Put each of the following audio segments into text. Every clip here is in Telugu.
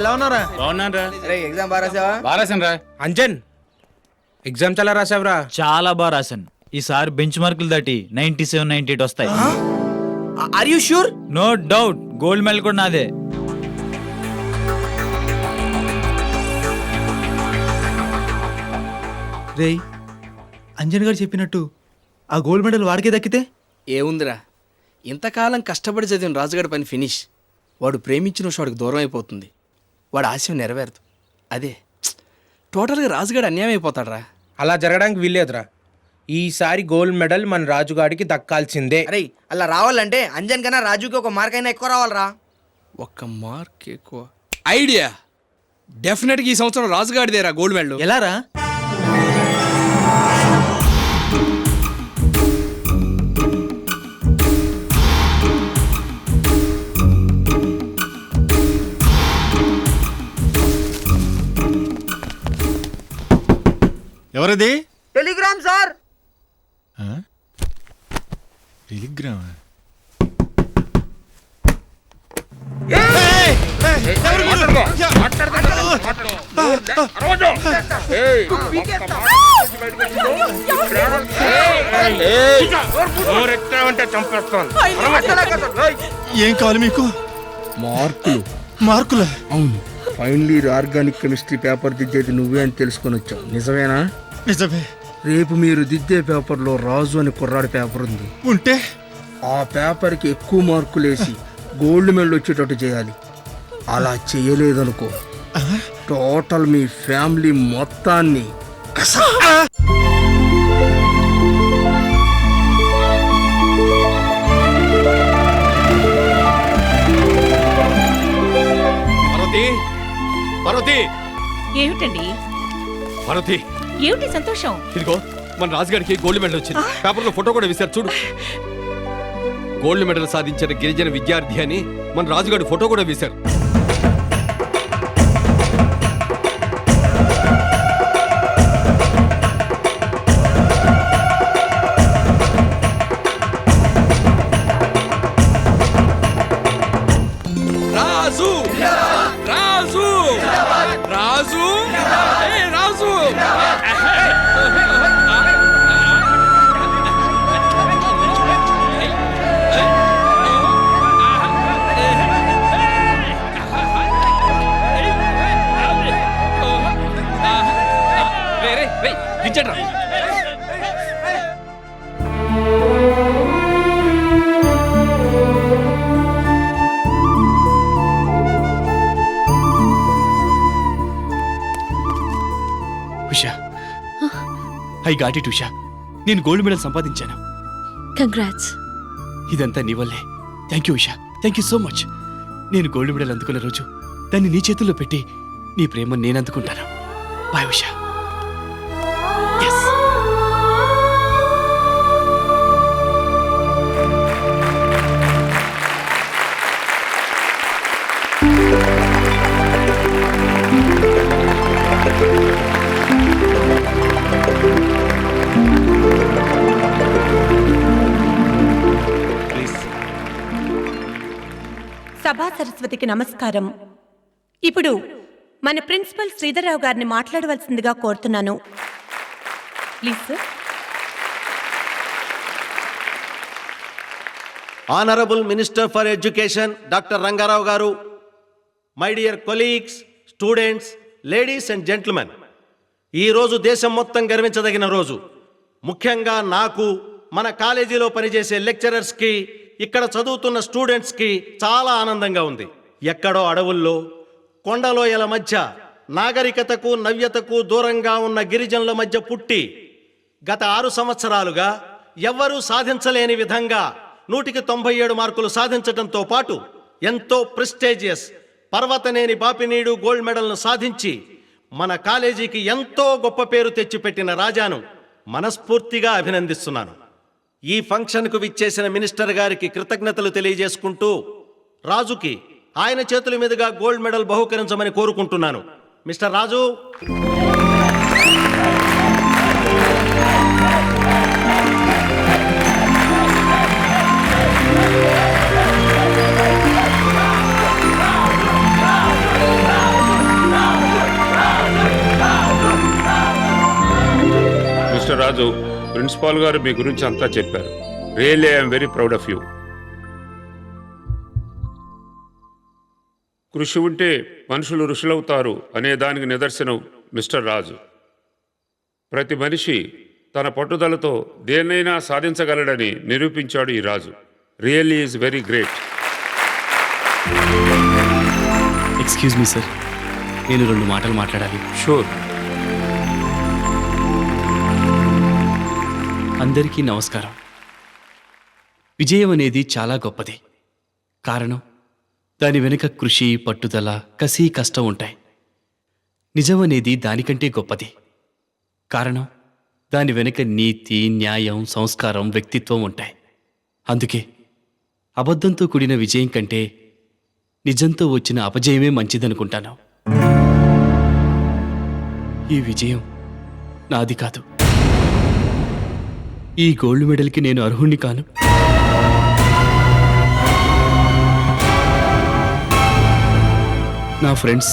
ఎలా ఉన్నారా? బాగున్నారా? ఎగ్జామ్ బాగా రాసావా? బాగా రాశాను రా. అంజన్ ఎగ్జామ్ చాలా రాసావురా? చాలా బాగా రాశాను. ఈసారి బెంచ్ మార్కులు దాటి 97, 98 వస్తాయి. Are you sure? No doubt. Gold medal కూడా నాదే. రేయ్, అంజన్ గారు చెప్పినట్టు ఆ గోల్డ్ మెడల్ వాడికే దక్కితే ఏముందిరా, ఇంతకాలం కష్టపడి చదివిన రాజుగాడి పని ఫినిష్. వాడు ప్రేమించిన వాడికి దూరం అయిపోతుంది. వాడు ఆశయం నెరవేరదు. అదే టోటల్గా రాజుగాడు అన్యాయం అయిపోతాడు రా. అలా జరగడానికి వీల్లేదురా. ఈసారి గోల్డ్ మెడల్ మన రాజుగాడికి దక్కాల్సిందే. అరే అలా రావాలంటే అంజన్ కన్నా రాజుకి ఒక మార్క్ అయినా ఎక్కువ రావాలరా. ఒక్క మార్క్ ఎక్కువ ఐడియా. డెఫినెట్గా ఈ సంవత్సరం రాజుగాడిదేరా గోల్డ్ మెడల్. ఎలా రా? ఎవరది? Telegram sir. టెలిగ్రామ్? ఏం కావాలి మీకు? మార్కులు. మార్కులా? అవును. Final year organic chemistry paper దిద్దేది నువ్వే అని తెలుసుకొని వచ్చావు. నిజమేనా? నిజమే. రేపు మీరు దిద్దే పేపర్లో రాజు అని కుర్రాడి పేపర్ ఉంది. ఉంటే ఆ పేపర్కి ఎక్కువ మార్కులు వేసి గోల్డ్ మెడల్ వచ్చేటట్టు చేయాలి. అలా చేయలేదనుకో, టోటల్ మీ ఫ్యామిలీ మొత్తాన్ని పార్వతి. ఏమిటండి? పార్వతి, ఏమిటి సంతోషం? ఇదిగో మన రాజుగారికి గోల్డ్ మెడల్ వచ్చింది. పేపర్లో ఫోటో కూడా వేశారు చూడు. గోల్డ్ మెడల్ సాధించిన గిరిజన విద్యార్థి అని మన రాజుగారి ఫోటో కూడా వేశారు. రాజు రాజు రాజు రాజు. దించండి రా. Usha, I got it Usha. నేను గోల్డ్ మెడల్ సంపాదించాను. కంగ్రాట్స్. ఇదంతా నీ వల్లే. Thank you Usha, thank you so much. నేను గోల్డ్ మెడల్ అందుకున్న రోజు దాన్ని నీ చేతుల్లో పెట్టి నీ ప్రేమను నేను అందుకుంటాను. బాయ్ ఉషా. ఎస్. సభా సరస్వతికి నమస్కారం. ఇప్పుడు మన ప్రిన్సిపల్ శ్రీధర్రావు గారిని మాట్లాడవలసిందిగా కోరుతున్నాను. Please sir. Honourable minister for education doctor Rangarao గారు, my dear colleagues, students, ladies and gentlemen, ఈరోజు దేశం మొత్తం గర్వించదగిన రోజు. ముఖ్యంగా నాకు, మన కాలేజీలో పనిచేసే లెక్చరర్స్కి, ఇక్కడ చదువుతున్న స్టూడెంట్స్కి చాలా ఆనందంగా ఉంది. ఎక్కడో అడవుల్లో, కొండలోయల మధ్య నాగరికతకు నవ్యతకు దూరంగా ఉన్న గిరిజనుల మధ్య పుట్టి గత 6 సంవత్సరాలుగా ఎవ్వరూ సాధించలేని విధంగా 197 మార్కులు సాధించడంతో పాటు ఎంతో ప్రెస్టీజియస్ పర్వతనేని బాపినీడు గోల్డ్ మెడల్ను సాధించి మన కాలేజీకి ఎంతో గొప్ప పేరు తెచ్చిపెట్టిన రాజాను మనస్ఫూర్తిగా అభినందిస్తున్నాను. ఈ ఫంక్షన్కు విచ్చేసిన మినిస్టర్ గారికి కృతజ్ఞతలు తెలియజేసుకుంటూ రాజుకి ఆయన చేతుల మీదుగా గోల్డ్ మెడల్ బహుకరించమని కోరుకుంటున్నాను. మిస్టర్ రాజు. రాజు, ప్రిన్సిపాల్ గారు మీ గురించి అంతా చెప్పారు. Really I'm very proud of you. కృషి ఉంటే మనుషులు ఋషులవుతారు అనే దానికి నిదర్శనం మిస్టర్ రాజు. ప్రతి మనిషి తన పట్టుదలతో దేన్నైనా సాధించగలడని నిరూపించాడు ఈ Raju. Really is very great. Excuse me sir, నేను 2 మాటలు మాట్లాడాలి. షూర్. అందరికీ నమస్కారం. విజయం అనేది చాలా గొప్పది. కారణం, దాని వెనుక కృషి, పట్టుదల, కసి, కష్టం ఉంటాయి. నిజం అనేది దానికంటే గొప్పది. కారణం, దాని వెనుక నీతి, న్యాయం, సంస్కారం, వ్యక్తిత్వం ఉంటాయి. అందుకే అబద్ధంతో కూడిన విజయం కంటే నిజంతో వచ్చిన అపజయమే మంచిదనుకుంటాను. ఈ విజయం నాది కాదు. ఈ గోల్డ్ మెడల్కి నేను అర్హుణ్ణి కాను. నా ఫ్రెండ్స్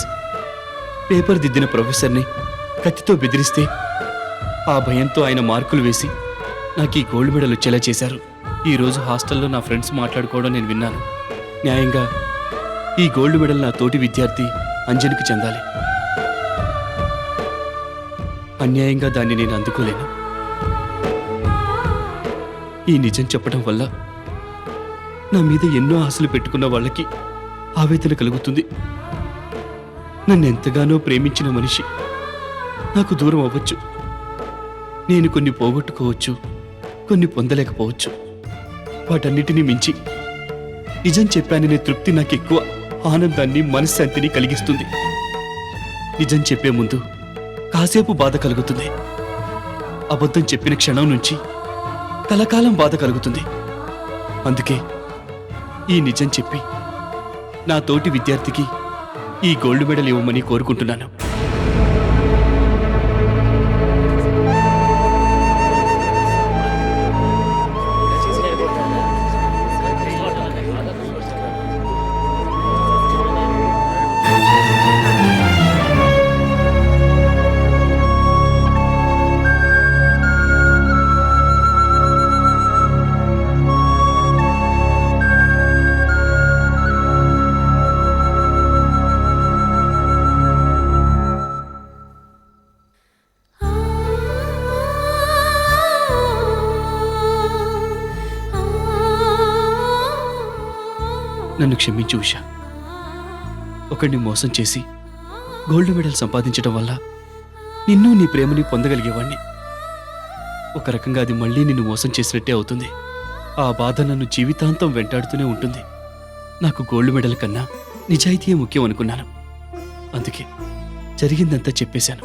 పేపర్ దిద్దిన ప్రొఫెసర్ని కత్తితో బెదిరిస్తే ఆ భయంతో ఆయన మార్కులు వేసి నాకు ఈ గోల్డ్ మెడల్ వచ్చేలా చేశారు. ఈరోజు హాస్టల్లో నా ఫ్రెండ్స్ మాట్లాడుకోవడం నేను విన్నాను. న్యాయంగా ఈ గోల్డ్ మెడల్ నా తోటి విద్యార్థి అంజనికి చెందాలి. అన్యాయంగా దాన్ని నేను అందుకోలేను. ఈ నిజం చెప్పడం వల్ల నా మీద ఎన్నో ఆశలు పెట్టుకున్న వాళ్ళకి ఆవేదన కలుగుతుంది. నన్ను ఎంతగానో ప్రేమించిన మనిషి నాకు దూరం అవ్వచ్చు. నేను కొన్ని పోగొట్టుకోవచ్చు, కొన్ని పొందలేకపోవచ్చు. వాటన్నిటినీ మించి నిజం చెప్పాననే తృప్తి నాకు ఎక్కువ ఆనందాన్ని, మనశ్శాంతిని కలిగిస్తుంది. నిజం చెప్పే ముందు కాసేపు బాధ కలుగుతుంది. అబద్ధం చెప్పిన క్షణం నుంచి కలకాలం బాధ కలుగుతుంది. అందుకే ఈ నిజం చెప్పి నా తోటి విద్యార్థికి ఈ గోల్డ్ మెడల్ ఇవ్వమని కోరుకుంటున్నాను. నన్ను క్షమించు ఉషా. ఒకడిని మోసం చేసి గోల్డ్ మెడల్ సంపాదించడం వల్ల నిన్ను, నీ ప్రేమని పొందగలిగేవాణ్ణి. ఒక రకంగా అది మళ్ళీ నిన్ను మోసం చేసినట్టే అవుతుంది. ఆ బాధ నన్ను జీవితాంతం వెంటాడుతూనే ఉంటుంది. నాకు గోల్డ్ మెడల్ కన్నా నిజాయితీయే ముఖ్యం అనుకున్నాను. అందుకే జరిగిందంతా చెప్పేశాను.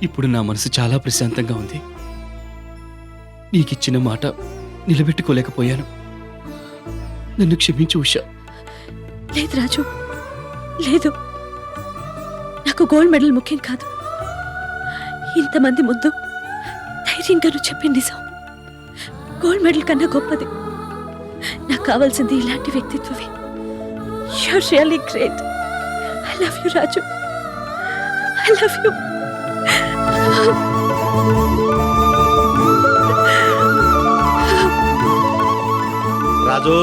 ఇప్పుడు నా మనసు చాలా ప్రశాంతంగా ఉంది. నీకిచ్చిన మాట నిలబెట్టుకోలేకపోయాను. నన్ను క్షమించు ఉషా. లేదు రాజు, లేదు. నాకు గోల్డ్ మెడల్ ముఖ్యం కాదు. ఇంతమంది ముందు ధైర్యంగా నువ్వు చెప్పే నిజం గోల్డ్ మెడల్ కన్నా గొప్పది. నాకు కావాల్సింది ఇలాంటి వ్యక్తిత్వమే. You are really great. I love you Raju. I love you. Raju,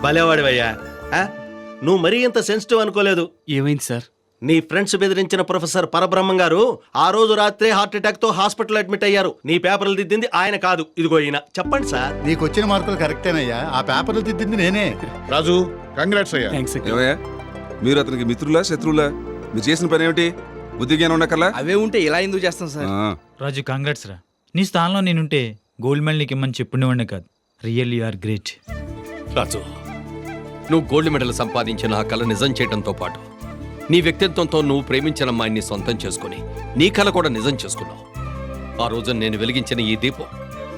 భలేవాడివయ్యా. నువ్వు మరీ ఇంత సెన్సిటివ్ అనుకోలేదు. ఏమైంది సార్? నీ ఫ్రెండ్స్ బెదిరించిన ప్రొఫెసర్ పరబ్రహ్మం గారు ఆ రోజు రాత్రే హార్ట్ అటాక్ తో హాస్పిటల్ అడ్మిట్ అయ్యారు. నీ పేపర్లు దిద్దింది ఆయన కాదు, ఇదిగో ఈయన. చెప్పండి సార్. నీకు వచ్చిన మార్కులు కరెక్టేనయ్యా. ఆ పేపర్లు దిద్దింది నేనే. రాజు, కంగ్రాట్స్ అయ్యా. థ్యాంక్స్. ఏమయ్యా, మీరు అతనికి మిత్రులా శత్రువులా? మీరు చేసిన పని ఏమిటి? బుద్ధి జ్ఞానం ఉండకల్లా? అవే ఉంటే ఇలా ఎందుకు చేస్తాం సార్? రాజు, కాంగ్రాట్స్ రా. నీ స్థానంలో నేనుంటే గోల్డ్ మెడల్ నీకు ఇమ్మని చెప్పుండేవాడిని కాదు. Really you are great. Raju, నువ్వు గోల్డ్ మెడల్ సంపాదించిన ఆ కళ నిజం చేయడంతో పాటు నీ వ్యక్తిత్వంతో నువ్వు ప్రేమించిన అమ్మాయిని సొంతం చేసుకుని నీ కళ కూడా నిజం చేసుకున్నావు. ఆ రోజు నేను వెలిగించిన ఈ దీపం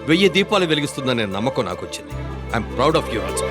1000 దీపాలు వెలిగిస్తుందనే నమ్మకం నాకు వచ్చింది. I'm proud of you also.